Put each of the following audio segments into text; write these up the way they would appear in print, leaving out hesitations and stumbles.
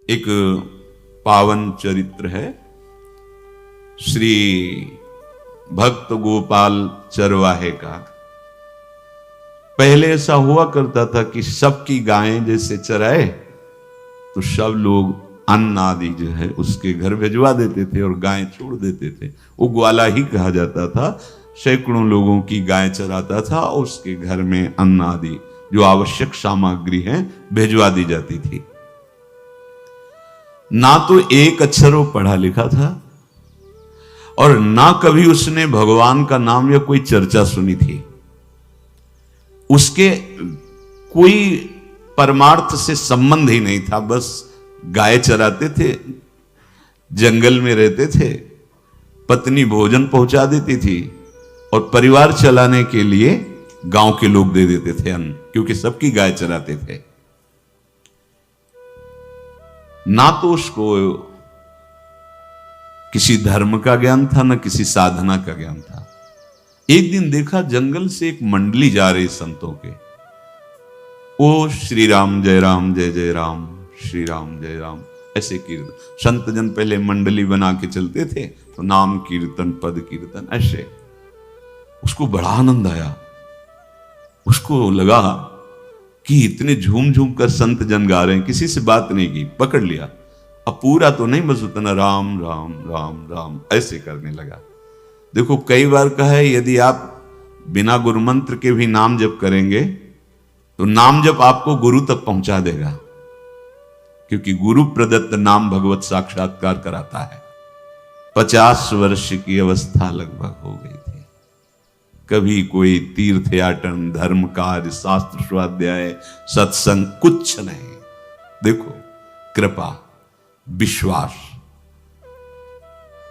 एक पावन चरित्र है श्री भक्त गोपाल चरवाहे का। पहले ऐसा हुआ करता था कि सबकी गायें जैसे चराए तो सब लोग अन्न आदि जो है उसके घर भिजवा देते थे और गायें छोड़ देते थे। वो ग्वाला ही कहा जाता था। सैकड़ों लोगों की गाय चराता था और उसके घर में अन्न आदि जो आवश्यक सामग्री है भिजवा दी जाती थी। ना तो एक अक्षर वो पढ़ा लिखा था और ना कभी उसने भगवान का नाम या कोई चर्चा सुनी थी। उसके कोई परमार्थ से संबंध ही नहीं था। बस गाय चराते थे, जंगल में रहते थे, पत्नी भोजन पहुंचा देती थी और परिवार चलाने के लिए गांव के लोग दे देते थे अन्न, क्योंकि सबकी गाय चराते थे। ना तो उसको किसी धर्म का ज्ञान था ना किसी साधना का ज्ञान था। एक दिन देखा जंगल से एक मंडली जा रही संतों के। ओ श्री राम जय जय राम, श्री राम जय राम, ऐसे कीर्तन। संत जन पहले मंडली बना के चलते थे तो नाम कीर्तन पद कीर्तन ऐसे। उसको बड़ा आनंद आया। उसको लगा कि इतने झूम झूम कर संत जन गा रहे हैं, किसी से बात नहीं की, पकड़ लिया। अब पूरा तो नहीं, बस उतना राम राम राम राम ऐसे करने लगा। देखो कई बार कहा है यदि आप बिना गुरु मंत्र के भी नाम जप करेंगे तो नाम जप आपको गुरु तक पहुंचा देगा, क्योंकि गुरु प्रदत्त नाम भगवत साक्षात्कार कराता है। 50 वर्ष की अवस्था लगभग हो गई थी। कभी कोई तीर्थ याटन, धर्म कार्य, शास्त्र स्वाध्याय, सत्संग कुछ नहीं। देखो कृपा, विश्वास।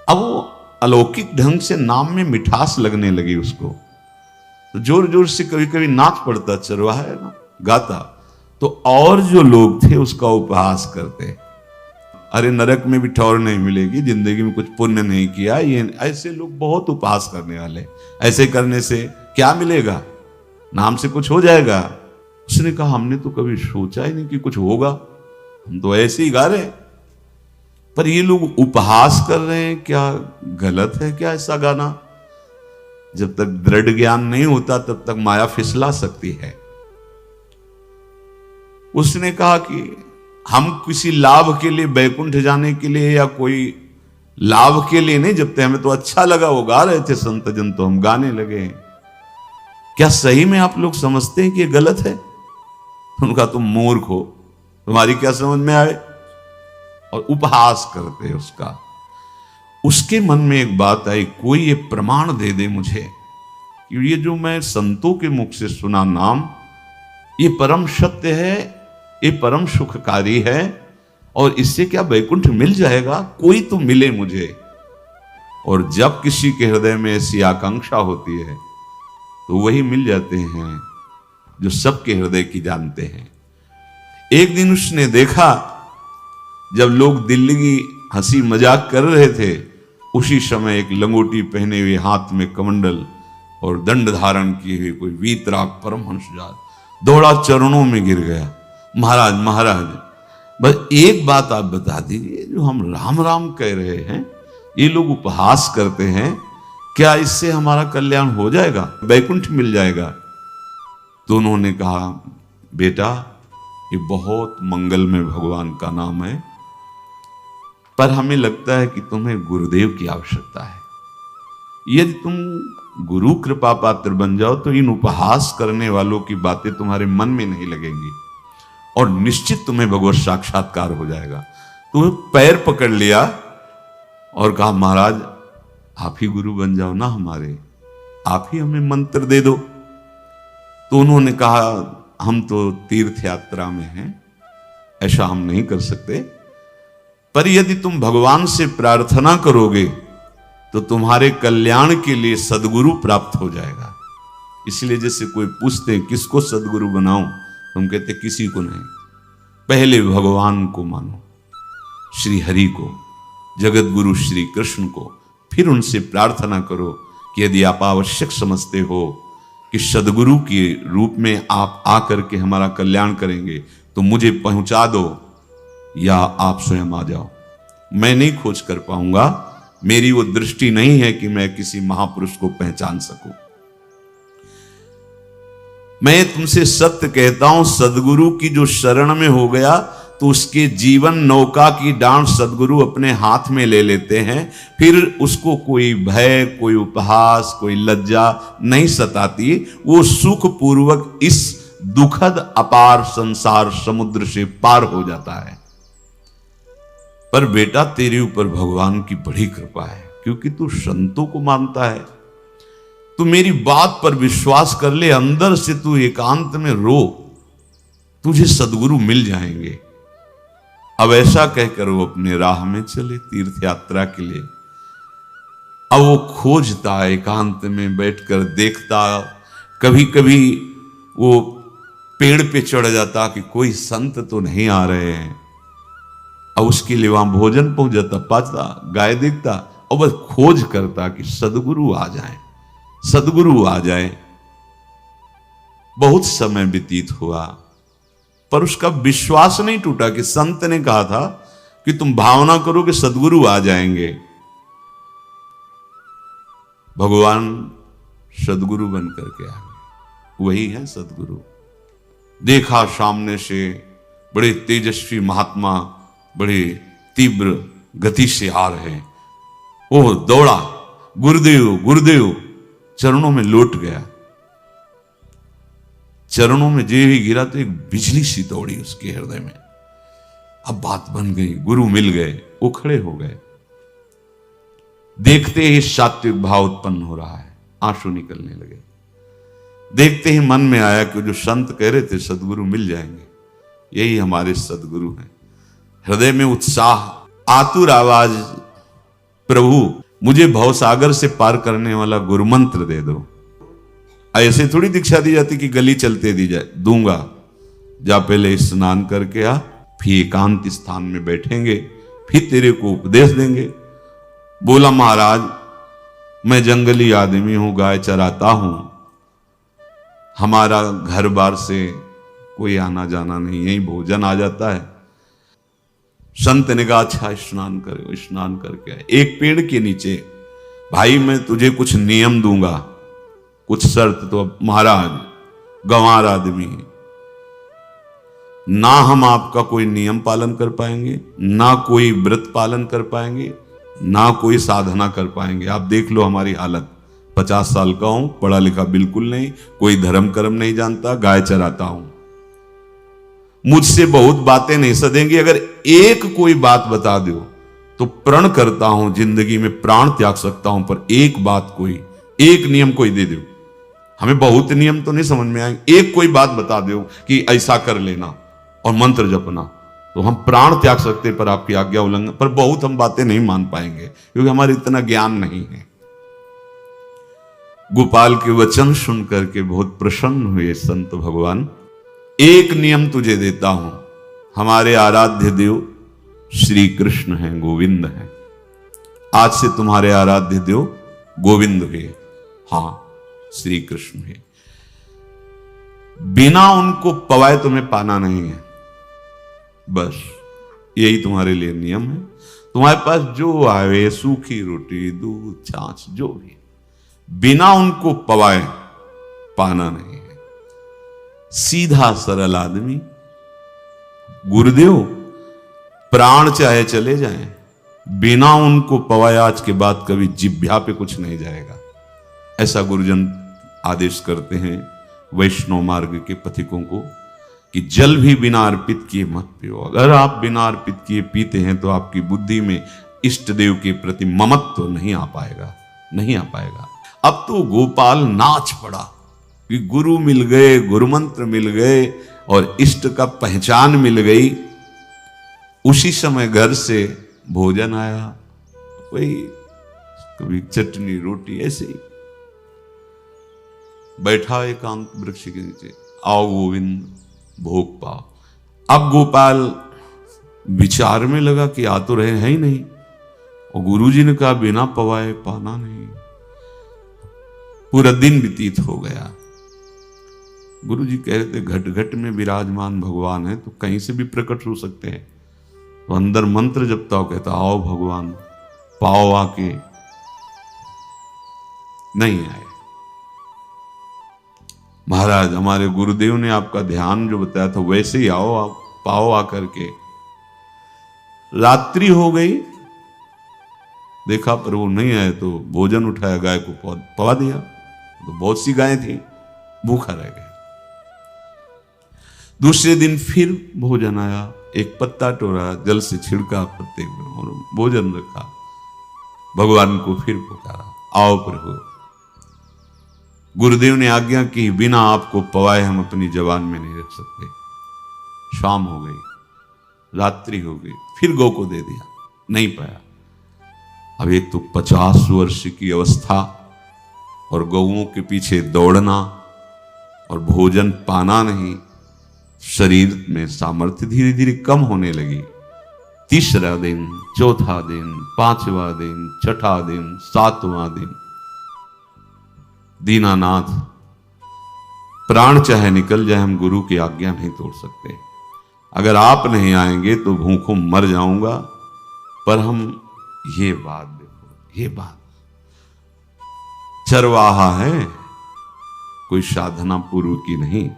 अब वो अलौकिक ढंग से नाम में मिठास लगने लगी उसको, तो जोर जोर से कभी कभी नाच पड़ता, चरवाहा है ना, गाता, तो और जो लोग थे उसका उपहास करते। अरे नरक में भी ठौर नहीं मिलेगी, जिंदगी में कुछ पुण्य नहीं किया, ये ऐसे लोग बहुत उपहास करने वाले। ऐसे करने से क्या मिलेगा, नाम से कुछ हो जाएगा। उसने कहा हमने तो कभी सोचा ही नहीं कि कुछ होगा, हम तो ऐसे ही गा रहे हैं। पर ये लोग उपहास कर रहे हैं, क्या गलत है क्या ऐसा गाना? जब तक दृढ़ ज्ञान नहीं होता तब तक माया फिसला सकती है। उसने कहा कि हम किसी लाभ के लिए, बैकुंठ जाने के लिए या कोई लाभ के लिए नहीं जपते, हमें तो अच्छा लगा, वो गा रहे थे संत जन तो हम गाने लगे। क्या सही में आप लोग समझते हैं कि ये गलत है? उनका तुम मूर्ख हो, तुम्हारी क्या समझ में आए? और उपहास करते उसका। उसके मन में एक बात आई, कोई ये प्रमाण दे दे मुझे कि ये जो मैं संतों के मुख से सुना नाम, ये परम सत्य है, ये परम सुखकारी है और इससे क्या वैकुंठ मिल जाएगा? कोई तो मिले मुझे। और जब किसी के हृदय में ऐसी आकांक्षा होती है तो वही मिल जाते हैं जो सबके हृदय की जानते हैं। एक दिन उसने देखा जब लोग दिल्ली की हंसी मजाक कर रहे थे, उसी समय एक लंगोटी पहने हुए, हाथ में कमंडल और दंड धारण किए हुए कोई वीतराग परमहंस दौड़ा, चरणों में गिर गया। महाराज महाराज, बस एक बात आप बता दीजिए, जो हम राम राम कह रहे हैं, ये लोग उपहास करते हैं, क्या इससे हमारा कल्याण हो जाएगा, वैकुंठ मिल जाएगा? तो उन्होंने कहा बेटा ये बहुत मंगल में भगवान का नाम है, पर हमें लगता है कि तुम्हें गुरुदेव की आवश्यकता है। यदि तुम गुरु कृपा पात्र बन जाओ तो इन उपहास करने वालों की बातें तुम्हारे मन में नहीं लगेंगी और निश्चित तुम्हें भगवत साक्षात्कार हो जाएगा। तो पैर पकड़ लिया और कहा महाराज आप ही गुरु बन जाओ ना हमारे, आप ही हमें मंत्र दे दो। तो उन्होंने कहा हम तो तीर्थ यात्रा में हैं, ऐसा हम नहीं कर सकते, पर यदि तुम भगवान से प्रार्थना करोगे तो तुम्हारे कल्याण के लिए सदगुरु प्राप्त हो जाएगा। इसलिए जैसे कोई पूछते किसको सदगुरु बनाऊं, तुम कहते किसी को नहीं, पहले भगवान को मानो, श्री हरि को, जगत गुरु श्री कृष्ण को, फिर उनसे प्रार्थना करो कि यदि आप आवश्यक समझते हो कि सदगुरु के रूप में आप आकर के हमारा कल्याण करेंगे तो मुझे पहुंचा दो, या आप स्वयं आ जाओ। मैं नहीं खोज कर पाऊंगा, मेरी वो दृष्टि नहीं है कि मैं किसी महापुरुष को पहचान सकूं। मैं तुमसे सत्य कहता हूं, सदगुरु की जो शरण में हो गया तो उसके जीवन नौका की डांट सदगुरु अपने हाथ में ले लेते हैं। फिर उसको कोई भय, कोई उपहास, कोई लज्जा नहीं सताती। वो सुख पूर्वक इस दुखद अपार संसार समुद्र से पार हो जाता है। पर बेटा, तेरे ऊपर भगवान की बड़ी कृपा है, क्योंकि तू संतों को मानता है। तू मेरी बात पर विश्वास कर ले, अंदर से तू एकांत में रो, तुझे सदगुरु मिल जाएंगे। अब ऐसा कहकर वो अपने राह में चले तीर्थ यात्रा के लिए। अब वो खोजता, एकांत में बैठकर देखता, कभी कभी वो पेड़ पे चढ़ जाता कि कोई संत तो नहीं आ रहे हैं। अब उसके लिए वहां भोजन पहुंच जाता, पाता, गाय देखता और बस खोज करता कि सदगुरु आ जाए, सदगुरु आ जाए। बहुत समय व्यतीत हुआ, पर उसका विश्वास नहीं टूटा कि संत ने कहा था कि तुम भावना करो कि सदगुरु आ जाएंगे। भगवान सदगुरु बन करके आ गए, वही है सदगुरु। देखा सामने से बड़े तेजस्वी महात्मा बड़े तीव्र गति से आ रहे। वो दौड़ा, गुरुदेव गुरुदेव, चरणों में लौट गया। चरणों में जे ही गिरा तो एक बिजली सी दौड़ी उसके हृदय में। अब बात बन गई, गुरु मिल गए। वो खड़े हो गए, देखते ही सात्विक भाव उत्पन्न हो रहा है, आंसू निकलने लगे। देखते ही मन में आया कि जो संत कह रहे थे सदगुरु मिल जाएंगे, यही हमारे सदगुरु हैं। हृदय में उत्साह, आतुर आवाज, प्रभु मुझे भवसागर से पार करने वाला गुरु मंत्र दे दो। ऐसे थोड़ी दीक्षा दी जाती कि गली चलते दी जाए, दूंगा। जा पहले स्नान करके आ, फिर एकांत स्थान में बैठेंगे, फिर तेरे को उपदेश देंगे। बोला महाराज, मैं जंगली आदमी हूं, गाय चराता हूं, हमारा घर बार से कोई आना जाना नहीं, यही भोजन आ जाता है। संत ने कहा अच्छा स्नान करो। स्नान करके आए, एक पेड़ के नीचे, भाई मैं तुझे कुछ नियम दूंगा, कुछ शर्त। तो महाराज गंवार आदमी है, ना हम आपका कोई नियम पालन कर पाएंगे, ना कोई व्रत पालन कर पाएंगे, ना कोई साधना कर पाएंगे। आप देख लो हमारी हालत, 50 साल का हूं, पढ़ा लिखा बिल्कुल नहीं, कोई धर्म कर्म नहीं जानता, गाय चराता हूं। मुझसे बहुत बातें नहीं सदेंगी, अगर एक कोई बात बता दो तो प्रण करता हूं जिंदगी में प्राण त्याग सकता हूं, पर एक बात, कोई एक नियम कोई दे दो। हमें बहुत नियम तो नहीं समझ में आएंगे, एक कोई बात बता दो कि ऐसा कर लेना और मंत्र जपना, तो हम प्राण त्याग सकते, पर आपकी आज्ञा उल्लंघन, पर बहुत हम बातें नहीं मान पाएंगे क्योंकि हमारे इतना ज्ञान नहीं है। गोपाल के वचन सुन करके बहुत प्रसन्न हुए संत भगवान। एक नियम तुझे देता हूं, हमारे आराध्य देव श्री कृष्ण हैं, गोविंद हैं। आज से तुम्हारे आराध्य देव गोविंद हुए, हां श्री कृष्ण है। बिना उनको पवाए तुम्हें पाना नहीं है, बस यही तुम्हारे लिए नियम है। तुम्हारे पास जो आवे, सूखी रोटी, दूध, छाछ, जो भी, बिना उनको पवाए पाना नहीं है। सीधा सरल आदमी। गुरुदेव प्राण चाहे चले जाएं, बिना उनको पवाए आज के बाद कभी जिह्वा पे कुछ नहीं जाएगा। ऐसा गुरुजन आदेश करते हैं वैष्णव मार्ग के पथिकों को कि जल भी बिना अर्पित किए मत पियो। अगर आप बिना अर्पित किए पीते हैं तो आपकी बुद्धि में इष्ट देव के प्रति ममत्व तो नहीं आ पाएगा, नहीं आ पाएगा। अब तो गोपाल नाच पड़ा कि गुरु मिल गए, गुरु मंत्र मिल गए और इष्ट का पहचान मिल गई। उसी समय घर से भोजन आया, वही कभी चटनी रोटी, ऐसे ही बैठा एकांत वृक्ष के नीचे, आओ गोविंद भोग पाओ। अब गोपाल विचार में लगा कि आ तो रहे हैं ही नहीं, और गुरुजी ने कहा बिना पवाए पाना नहीं। पूरा दिन व्यतीत हो गया। गुरुजी कह रहे थे घट घट में विराजमान भगवान है तो कहीं से भी प्रकट हो सकते हैं, तो अंदर मंत्र जपता हो, कहता आओ भगवान, पाओ आके, नहीं आए। महाराज हमारे गुरुदेव ने आपका ध्यान जो बताया था वैसे ही आओ, आप पाओ आकर के। रात्रि हो गई, देखा पर वो नहीं आए तो भोजन उठाया, गाय को पवा दिया। तो बहुत सी गायें थी, भूखा रह गया। दूसरे दिन फिर भोजन आया, एक पत्ता टोरा, जल से छिड़का पत्ते में और भोजन रखा। भगवान को फिर पुकारा, आओ प्रभु। गुरुदेव ने आज्ञा की, बिना आपको पवाए हम अपनी जबान में नहीं रख सकते। शाम हो गई, रात्रि हो गई, फिर गौ को दे दिया, नहीं पाया। अब एक तो 50 वर्ष की अवस्था और गौओं के पीछे दौड़ना और भोजन पाना नहीं, शरीर में सामर्थ्य धीरे धीरे कम होने लगी। तीसरा दिन, चौथा दिन, पांचवा दिन, छठा दिन, सातवां दिन, दीनानाथ प्राण चाहे निकल जाए, हम गुरु की आज्ञा नहीं तोड़ सकते। अगर आप नहीं आएंगे तो भूखों मर जाऊंगा। पर हम ये बात देखो, ये बात, चरवाहा है, कोई साधना पूर्व की नहीं।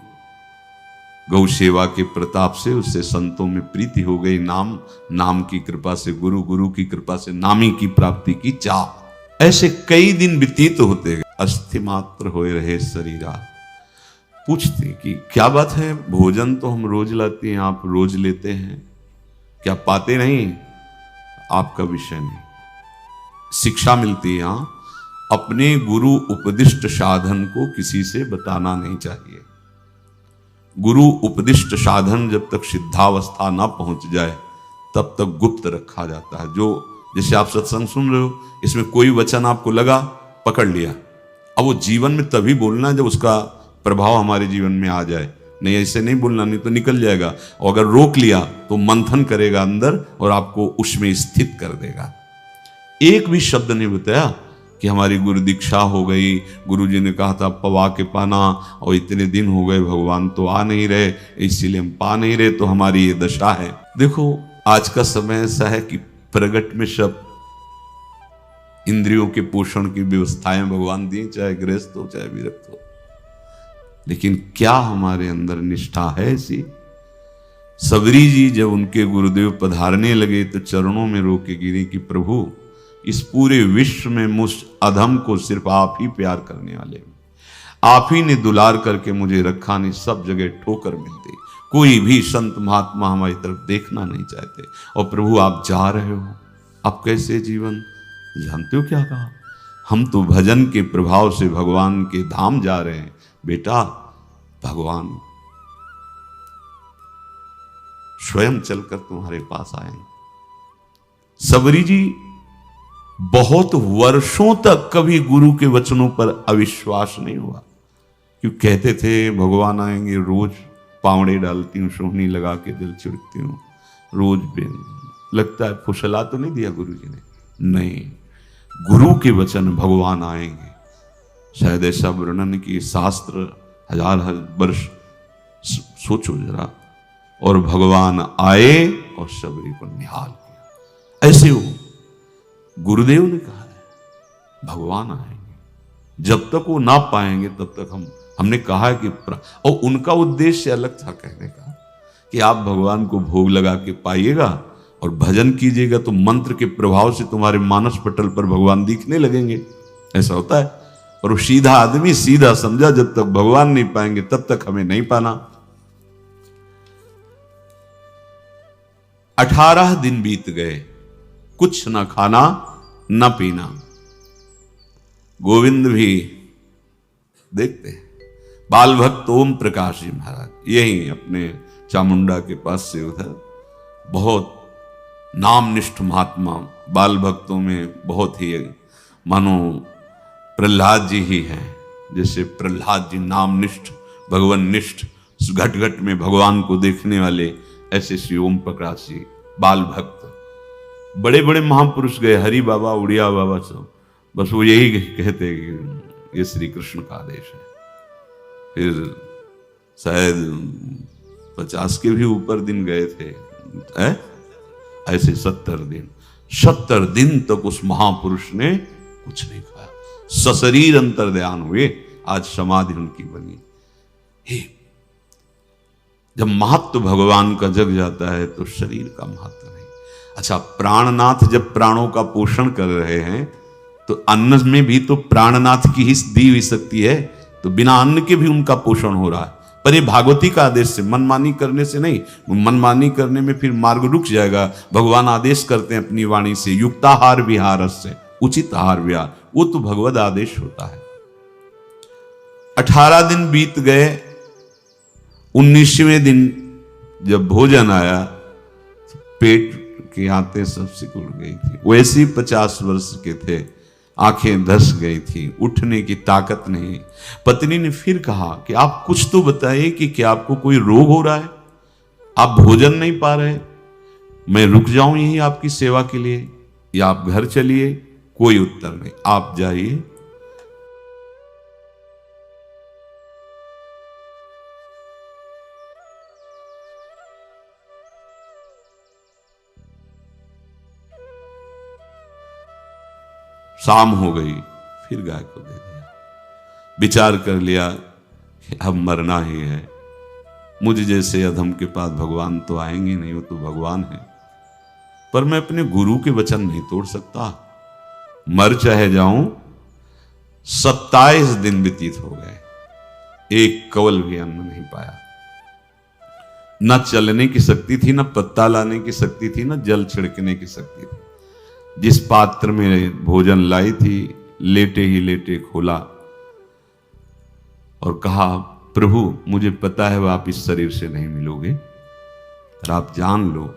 गौ सेवा के प्रताप से उससे संतों में प्रीति हो गई, नाम की कृपा से, गुरु की कृपा से नामी की प्राप्ति की चाह। ऐसे कई दिन व्यतीत होते गए, अस्थि मात्र होए रहे शरीरा। पूछते कि क्या बात है, भोजन तो हम रोज लाते हैं, आप रोज लेते हैं, क्या पाते नहीं? आपका विषय नहीं। शिक्षा मिलती है, यहां अपने गुरु उपदिष्ट साधन को किसी से बताना नहीं चाहिए। गुरु उपदिष्ट साधन जब तक सिद्धावस्था ना पहुंच जाए तब तक गुप्त रखा जाता है। जो जैसे आप सत्संग सुन रहे हो, इसमें कोई वचन आपको लगा, पकड़ लिया, अब वो जीवन में तभी बोलना जब उसका प्रभाव हमारे जीवन में आ जाए। नहीं ऐसे नहीं बोलना, नहीं तो निकल जाएगा। और अगर रोक लिया तो मंथन करेगा अंदर और आपको उसमें स्थित कर देगा। एक भी शब्द नहीं बताया कि हमारी गुरु दीक्षा हो गई, गुरु जी ने कहा था पवा के पाना, और इतने दिन हो गए भगवान तो आ नहीं रहे, इसीलिए हम पा नहीं रहे, तो हमारी ये दशा है। देखो आज का समय ऐसा है कि प्रगट में सब इंद्रियों के पोषण की व्यवस्थाएं भगवान दी, चाहे गृहस्थ हो चाहे विरक्त हो, लेकिन क्या हमारे अंदर निष्ठा है ऐसी? सबरी जी जब उनके गुरुदेव पधारने लगे तो चरणों में रो के गिरे कि प्रभु इस पूरे विश्व में मुझ अधम को सिर्फ आप ही प्यार करने वाले, आप ही ने दुलार करके मुझे रखा, नहीं सब जगह ठोकर मिलती, कोई भी संत महात्मा हमारी तरफ देखना नहीं चाहते, और प्रभु आप जा रहे हो, आप कैसे जीवन जानते हो क्या कहा? हम तो भजन के प्रभाव से भगवान के धाम जा रहे हैं। बेटा भगवान स्वयं चलकर तुम्हारे पास आएंगे। सबरी जी बहुत वर्षों तक कभी गुरु के वचनों पर अविश्वास नहीं हुआ, क्यों कहते थे भगवान आएंगे, रोज पावड़े डालती हूँ, सोहनी लगा के दिल चिड़ती हूँ, रोज लगता है फुसला तो नहीं दिया गुरु जी ने? नहीं, गुरु के वचन भगवान आएंगे। शायद ऐसा वर्णन कि शास्त्र हजार वर्ष सोचो जरा, और भगवान आए और सबरी को निहाल किया। ऐसे हो गुरुदेव ने कहा है भगवान आएंगे, जब तक वो ना पाएंगे तब तक हमने कहा है कि और उनका उद्देश्य अलग था कहने का कि आप भगवान को भोग लगा के पाइएगा और भजन कीजिएगा तो मंत्र के प्रभाव से तुम्हारे मानस पटल पर भगवान दिखने लगेंगे। ऐसा होता है। और वो सीधा आदमी सीधा समझा, जब तक भगवान नहीं पाएंगे तब तक हमें नहीं पाना। 18 दिन बीत गए, कुछ न खाना न पीना। गोविंद भी देखते हैं, बाल भक्त ओम प्रकाश जी महाराज यही अपने चामुंडा के पास से उधर, बहुत नामनिष्ठ महात्मा, बाल भक्तों में बहुत ही मानो प्रहलाद जी ही हैं। जैसे प्रहलाद जी नामनिष्ठ भगवान निष्ठ, घट घट में भगवान को देखने वाले, ऐसे श्री ओम प्रकाश जी बाल भक्त। बड़े बड़े महापुरुष गए, हरि बाबा, उड़िया बाबा, सब बस वो यही कहते कि ये श्री कृष्ण का आदेश है। फिर शायद 50 के भी ऊपर दिन गए थे, ऐसे 70 दिन तक उस महापुरुष ने कुछ नहीं खाया, सशरीर अंतर्ध्यान हुए। आज समाधि उनकी बनी। हे, जब महत्व भगवान का जग जाता है तो शरीर का महत्व नहीं। अच्छा, प्राणनाथ जब प्राणों का पोषण कर रहे हैं तो अन्न में भी तो प्राणनाथ की ही दी हुई शक्ति है, तो बिना अन्न के भी उनका पोषण हो रहा है। पर ये भागवती का आदेश से, मनमानी करने से नहीं। मनमानी करने में फिर मार्ग रुक जाएगा। भगवान आदेश करते हैं अपनी वाणी से, युक्ताहार विहार से, उचित आहार विहार, वो तो भगवद आदेश होता है। 18 दिन बीत गए। 19वें दिन जब भोजन आया तो पेट की आंतें सब सिकुड़ गई थी। वैसे ही 50 वर्ष के थे, आंखें धस गई थी, उठने की ताकत नहीं। पत्नी ने फिर कहा कि आप कुछ तो बताइए कि क्या आपको कोई रोग हो रहा है? आप भोजन नहीं पा रहे, मैं रुक जाऊं यही आपकी सेवा के लिए, या आप घर चलिए? कोई उत्तर नहीं, आप जाइए। शाम हो गई, फिर गाय को दे दिया। विचार कर लिया कि अब मरना ही है, मुझ जैसे अधम के पास भगवान तो आएंगे नहीं, वो तो भगवान है, पर मैं अपने गुरु के वचन नहीं तोड़ सकता, मर चाहे जाऊं। 27 दिन व्यतीत हो गए, एक कवल भी अन्न नहीं पाया। न चलने की शक्ति थी, न पत्ता लाने की शक्ति थी, न जल छिड़कने की शक्ति थी। जिस पात्र में भोजन लाई थी, लेटे ही लेटे खोला और कहा, प्रभु मुझे पता है आप इस शरीर से नहीं मिलोगे, पर आप जान लो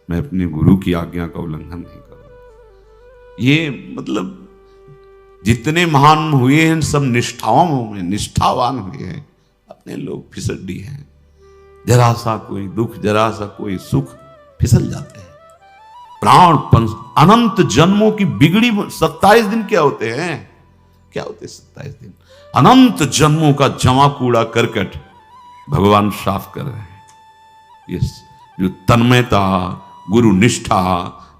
मैं अपने गुरु की आज्ञा का उल्लंघन नहीं करूंगा। ये मतलब जितने महान हुए हैं सब निष्ठाओं में निष्ठावान हुए हैं, अपने लोग फिसड्डी हैं। जरा सा कोई दुख, जरा सा कोई सुख, फिसल जाते हैं। प्राण अनंत जन्मों की बिगड़ी 27 दिन क्या होते हैं? क्या होते हैं 27 दिन? अनंत जन्मों का जमा कूड़ा करकट भगवान साफ कर रहे हैं। ये जो तन्मयता, गुरु निष्ठा,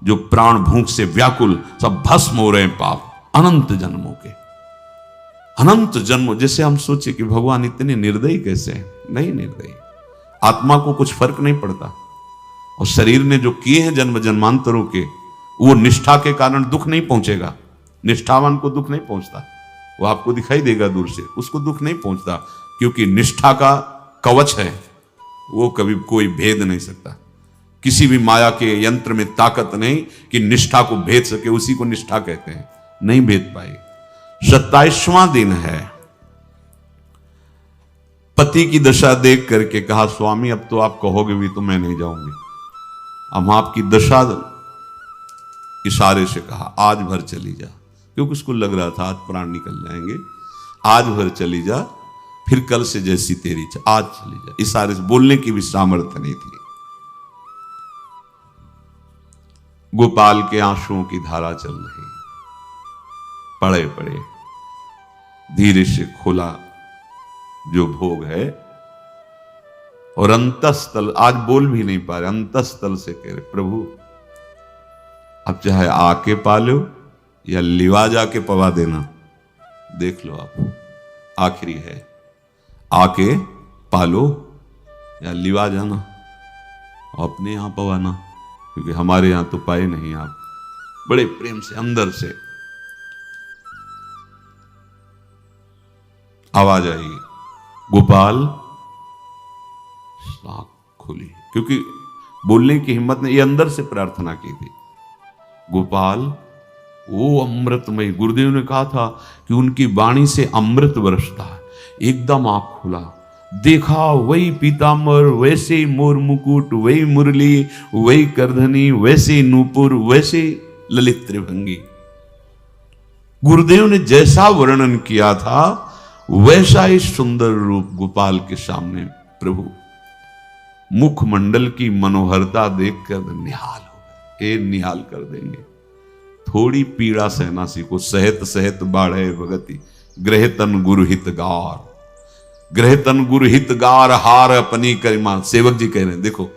जो प्राण भूख से व्याकुल, सब भस्म हो रहे हैं पाप अनंत जन्मों के। अनंत जन्मों, जैसे हम सोचे कि भगवान इतने निर्दयी कैसे हैं? नहीं निर्दयी, आत्मा को कुछ फर्क नहीं पड़ता। और शरीर ने जो किए हैं जन्म जन्मांतरों के, वो निष्ठा के कारण दुख नहीं पहुंचेगा। निष्ठावान को दुख नहीं पहुंचता, वो आपको दिखाई देगा दूर से, उसको दुख नहीं पहुंचता, क्योंकि निष्ठा का कवच है, वो कभी कोई भेद नहीं सकता। किसी भी माया के यंत्र में ताकत नहीं कि निष्ठा को भेद सके, उसी को निष्ठा कहते हैं, नहीं भेद पाई। 27वां दिन है। पति की दशा देख करके कहा, स्वामी अब तो आप कहोगे भी तो मैं नहीं जाऊंगी। अब आपकी दशा, इशारे से कहा आज भर चली जा, क्योंकि उसको लग रहा था आज प्राण निकल जाएंगे। आज भर चली जा, फिर कल से जैसी तेरी आज चली जा। इशारे से, बोलने की भी सामर्थ्य नहीं थी। गोपाल के आंसुओं की धारा चल रही, पड़े पड़े धीरे से खोला जो भोग है, और अंतस्थल, आज बोल भी नहीं पा रहे, अंतस्थल से कह रहे, प्रभु अब चाहे आके पालो या लिवा जाके पवा देना, देख लो आप, आखिरी है, आके पालो या लिवा जाना, अपने यहां पवाना, क्योंकि हमारे यहां तो पाए नहीं आप। बड़े प्रेम से अंदर से आवाज आई, गोपाल। आंख खुली, क्योंकि बोलने की हिम्मत ने, ये अंदर से प्रार्थना की थी, गोपाल वो अमृतमय। गुरुदेव ने कहा था कि उनकी वाणी से अमृत बरसता है। एकदम आंख खुला, देखा वही पीतांबर, वैसे ही मोर मुकुट, वही मुरली, वही करधनी, वैसे ही नूपुर, वैसे ललित त्रिभंगी। गुरुदेव ने जैसा वर्णन किया था वैसा ही सुंदर रूप गोपाल के सामने। प्रभु मुखमंडल की मनोहरता देखकर निहाल हो गए, निहाल कर देंगे। थोड़ी पीड़ा सहना सीखो, सहत सहत बाढ़े भगति, ग्रहतन गुरु हित गार हार अपनी करिमा। सेवक जी कह रहे हैं, देखो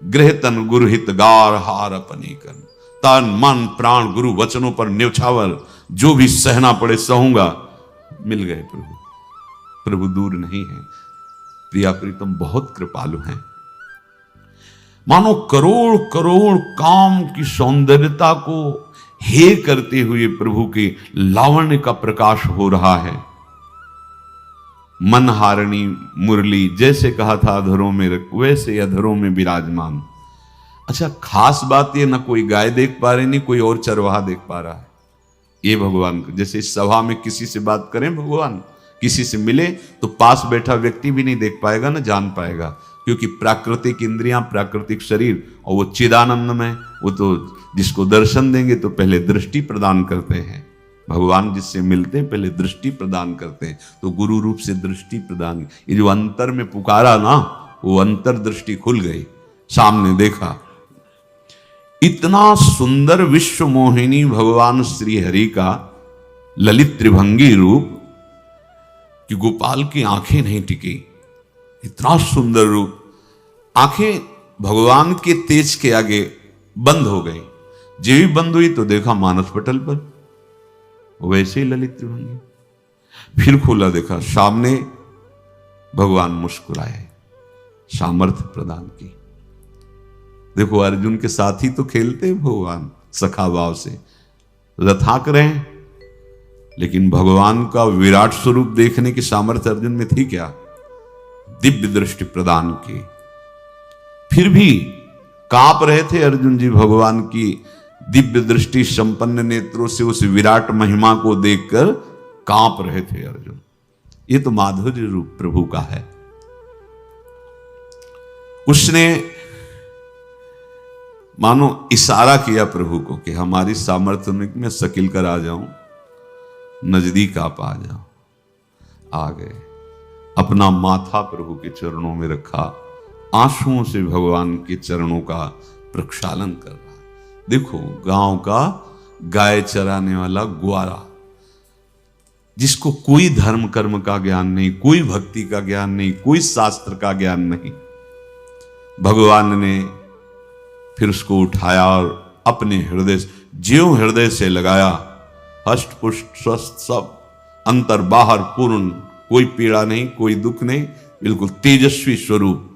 गृह तन गुरु हित गार हार अपनी कर, तन मन प्राण गुरु वचनों पर न्यौछावर, जो भी सहना पड़े सहूंगा। मिल गए प्रभु, प्रभु दूर नहीं है। प्रिया प्रीतम बहुत कृपालु हैं। मानो करोड़ करोड़ काम की सौंदर्यता को हे करते हुए प्रभु के लावण्य का प्रकाश हो रहा है। मनहारिणी मुरली जैसे कहा था अधरों में रख, वैसे अधरों में विराजमान। अच्छा, खास बात ये, ना कोई गाय देख पा रहे, नहीं कोई और चरवाहा देख पा रहा है। ये भगवान को, जैसे इस सभा में किसी से बात करें भगवान, किसी से मिले तो पास बैठा व्यक्ति भी नहीं देख पाएगा, ना जान पाएगा, क्योंकि प्राकृतिक इंद्रियां, प्राकृतिक शरीर, और वो चिदानंद में, वो तो जिसको दर्शन देंगे तो पहले दृष्टि प्रदान करते हैं। भगवान जिससे मिलते हैं पहले दृष्टि प्रदान करते हैं, तो गुरु रूप से दृष्टि प्रदान। ये जो अंतर में पुकारा ना, वो अंतर दृष्टि खुल गई, सामने देखा। इतना सुंदर विश्व मोहिनी भगवान श्री हरि का ललित त्रिभंगी रूप कि गोपाल की आंखें नहीं टिकी। इतना सुंदर रूप, आंखें भगवान के तेज के आगे बंद हो गई। जो भी बंद हुई तो देखा मानस पटल पर वैसे ही ललित त्रिभंगी। फिर खोला, देखा सामने भगवान मुस्कुराए, सामर्थ्य प्रदान की। देखो अर्जुन के साथ ही तो खेलते भगवान सखा भाव से, रथाक रहे, लेकिन भगवान का विराट स्वरूप देखने की सामर्थ्य अर्जुन में थी क्या? दिव्य दृष्टि प्रदान की। फिर भी कांप रहे थे अर्जुन जी भगवान की दिव्य दृष्टि संपन्न नेत्रों से उस विराट महिमा को देखकर कांप रहे थे अर्जुन। ये तो माधुर्य रूप प्रभु का है। उसने मानो इशारा किया प्रभु को कि हमारी सामर्थ्य में मैं सकिल कर आ जाऊं, नजदीक आप आ जाओ। आ गए, अपना माथा प्रभु के चरणों में रखा, आंसुओं से भगवान के चरणों का प्रक्षालन कर रहा। देखो गांव का गाय चराने वाला ग्वारा, जिसको कोई धर्म कर्म का ज्ञान नहीं, कोई भक्ति का ज्ञान नहीं, कोई शास्त्र का ज्ञान नहीं, भगवान ने फिर उसको उठाया और अपने हृदय, ज्यों हृदय से लगाया, हष्ट पुष्ट स्वस्थ सब, अंतर बाहर पूर्ण, कोई पीड़ा नहीं, कोई दुख नहीं, बिल्कुल तेजस्वी स्वरूप।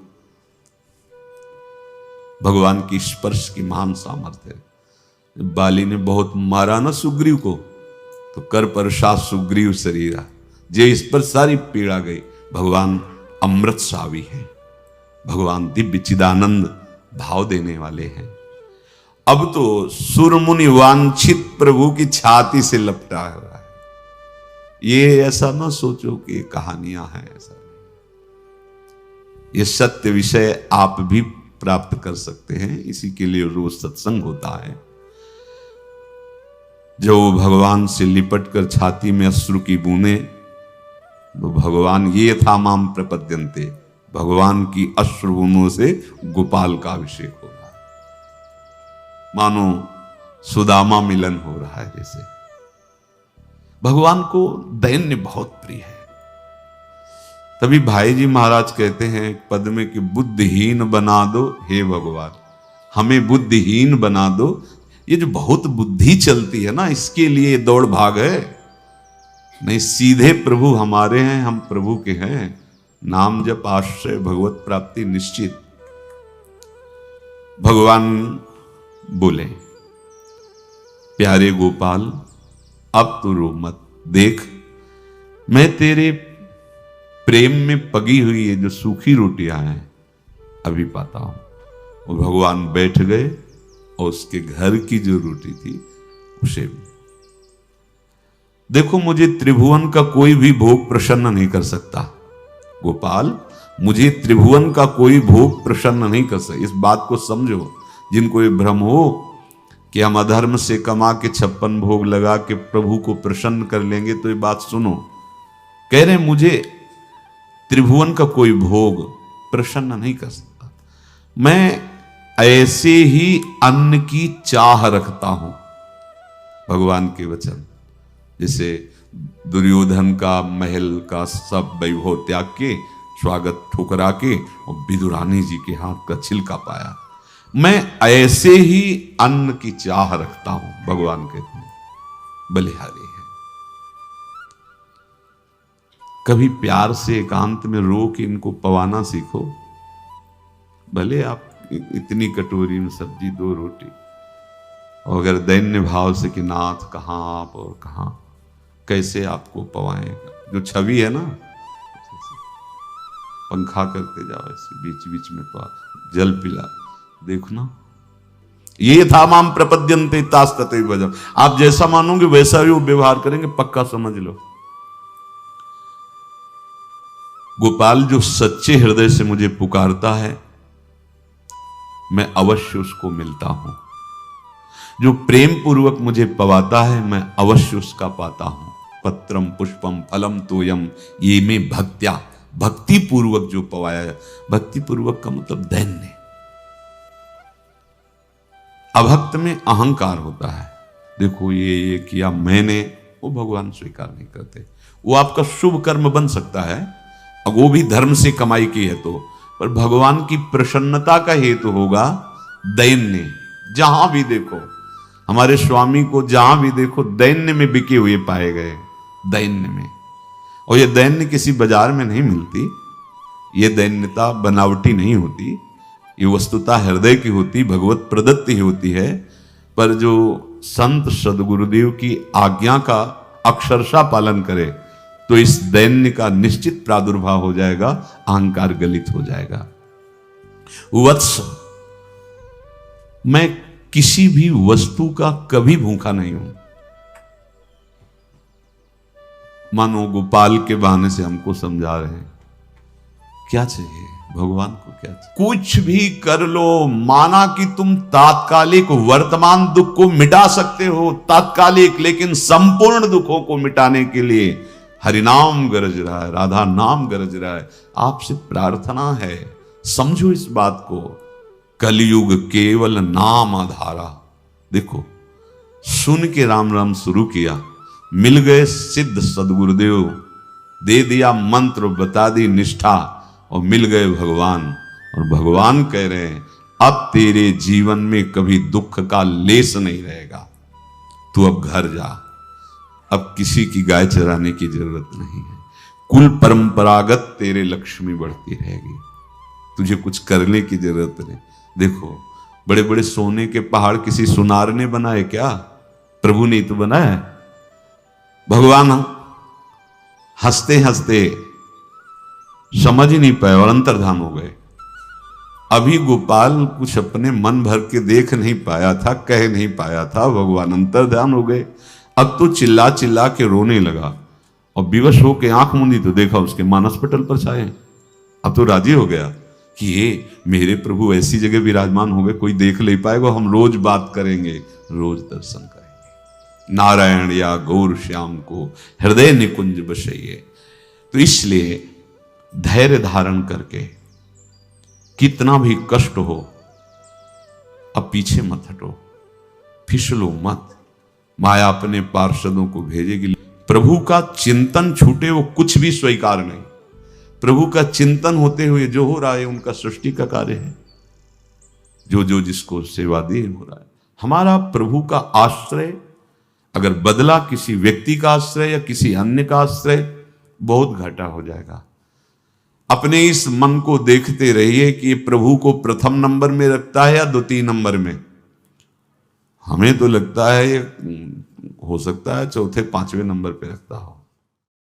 भगवान की स्पर्श की महान सामर्थ्य है। बाली ने बहुत मारा ना सुग्रीव को, तो कर परशा सुग्रीव शरीरा, जे इस पर सारी पीड़ा गई। भगवान अमृत सावी है, भगवान दिव्य चिदानंद भाव देने वाले हैं। अब तो सुरमुनि वांछित प्रभु की छाती से लपटा हुआ है। ये ऐसा ना सोचो कि ये कहानियां हैं, ऐसा ये सत्य विषय आप भी प्राप्त कर सकते हैं। इसी के लिए रोज सत्संग होता है। जो भगवान से लिपट कर छाती में अश्रु की बूंदे, तो भगवान ये था माम प्रपद्यन्ते, भगवान की अश्रु बूंदों से गोपाल का अभिषेक हो रहा है। मानो सुदामा मिलन हो रहा है जैसे। भगवान को दैन्य बहुत प्रिय है। तभी भाई जी महाराज कहते हैं पद में कि बुद्धिहीन बना दो हे भगवान, हमें बुद्धिहीन बना दो। ये जो बहुत बुद्धि चलती है ना, इसके लिए दौड़ भाग है। नहीं, सीधे प्रभु हमारे हैं, हम प्रभु के हैं। नाम जप आश्रय भगवत प्राप्ति निश्चित। भगवान बोले, प्यारे गोपाल अब तो रो मत, देख मैं तेरे प्रेम में पगी हुई ये जो सूखी रोटियां हैं अभी पाता हूं। और भगवान बैठ गए और उसके घर की जो रोटी थी उसे भी। देखो, मुझे त्रिभुवन का कोई भी भोग प्रसन्न नहीं कर सकता गोपाल, मुझे त्रिभुवन का कोई भोग प्रसन्न नहीं कर सकता। इस बात को समझो। जिनको ये भ्रम हो कि हम अधर्म से कमा के 56 भोग लगा के प्रभु को प्रसन्न कर लेंगे, तो ये बात सुनो। कह रहे मुझे त्रिभुवन का कोई भोग प्रसन्न नहीं कर सकता। मैं ऐसे ही अन्न की चाह रखता हूं। भगवान के वचन, जैसे दुर्योधन का महल का सब वैभव त्याग के, स्वागत ठुकरा के और विदुरानी जी के हाथ का छिलका पाया, मैं ऐसे ही अन्न की चाह रखता हूं, भगवान कहते हैं, बलिहारी है। कभी प्यार से एकांत में रो के इनको पवाना सीखो। भले आप इतनी कटोरी में सब्जी, 2 रोटी, और अगर दैन्य भाव से कि नाथ कहां आप और कहां, कैसे आपको पवाएगा। जो छवि है ना, पंखा करते जाओ ऐसे बीच बीच में जल पिला, देखो ना, ये था माम प्रपद्यन्ते तास्तते भजम। आप जैसा मानोगे वैसा ही वो व्यवहार करेंगे, पक्का समझ लो। गोपाल जो सच्चे हृदय से मुझे पुकारता है, मैं अवश्य उसको मिलता हूं। जो प्रेम पूर्वक मुझे पवाता है, मैं अवश्य उसका पाता हूं। पत्रम पुष्पम फलम तोयम ये में भक्त्या, भक्ति पूर्वक जो पवाया। भक्ति पूर्वक का मतलब दैन्य। अभक्त में अहंकार होता है, देखो ये किया मैंने, वो भगवान स्वीकार नहीं करते। वो आपका शुभ कर्म बन सकता है, अब वो भी धर्म से कमाई की है तो, पर भगवान की प्रसन्नता का हेतु होगा दैन्य। जहां भी देखो, हमारे स्वामी को जहां भी देखो दैन्य में बिके हुए पाए गए, दैन्य में। और ये दैन्य किसी बाजार में नहीं मिलती, ये दैन्यता बनावटी नहीं होती, ये वस्तुतः हृदय की होती, भगवत प्रदत्त ही होती है। पर जो संत सदगुरुदेव की आज्ञा का अक्षरशः पालन करे तो इस दैन्य का निश्चित प्रादुर्भाव हो जाएगा, अहंकार गलित हो जाएगा। वत्स, मैं किसी भी वस्तु का कभी भूखा नहीं हूं। मानो गोपाल के बहाने से हमको समझा रहे हैं, क्या चाहिए भगवान को, क्या चाहिए? कुछ भी कर लो, माना कि तुम तात्कालिक वर्तमान दुख को मिटा सकते हो, तात्कालिक, लेकिन संपूर्ण दुखों को मिटाने के लिए हरिनाम गरज रहा है, राधा नाम गरज रहा है। आपसे प्रार्थना है, समझो इस बात को। कलयुग केवल नाम आधारा। देखो, सुन के राम राम शुरू किया, मिल गए सिद्ध सदगुरुदेव, दे दिया मंत्र, बता दी निष्ठा, और मिल गए भगवान। और भगवान कह रहे हैं, अब तेरे जीवन में कभी दुख का लेस नहीं रहेगा, तू अब घर जा, अब किसी की गाय चराने की जरूरत नहीं है। कुल परंपरागत तेरे लक्ष्मी बढ़ती रहेगी, तुझे कुछ करने की जरूरत नहीं। देखो, बड़े बड़े सोने के पहाड़ किसी सुनार ने बनाए क्या? प्रभु ने तो बनाया। भगवान हंसते हंसते समझ ही नहीं पाए और अंतर्धान हो गए। अभी गोपाल कुछ अपने मन भर के देख नहीं पाया था, कह नहीं पाया था, भगवान अंतर्धान हो गए। अब तो चिल्ला चिल्ला के रोने लगा और विवश होके आंख मूंदी तो देखा उसके मानस पटल पर छाए। अब तो राजी हो गया कि ये मेरे प्रभु ऐसी जगह विराजमान हो गए, कोई देख नहीं पाएगा, हम रोज बात करेंगे, रोज दर्शन करेंगे। नारायण या गौर श्याम को हृदय निकुंज बसइए। तो इसलिए धैर्य धारण करके, कितना भी कष्ट हो, अब पीछे मत हटो, फिसलो मत। माया अपने पार्षदों को भेजेगी। प्रभु का चिंतन छूटे वो कुछ भी स्वीकार नहीं। प्रभु का चिंतन होते हुए जो हो रहा है उनका सृष्टि का कार्य है, जो जो जिसको सेवा दे हो रहा है। हमारा प्रभु का आश्रय अगर बदला किसी व्यक्ति का आश्रय या किसी अन्य का आश्रय, बहुत घाटा हो जाएगा। अपने इस मन को देखते रहिए कि प्रभु को प्रथम नंबर में रखता है या द्वितीय नंबर में। हमें तो लगता है ये हो सकता है चौथे पांचवें नंबर पे रखता हो।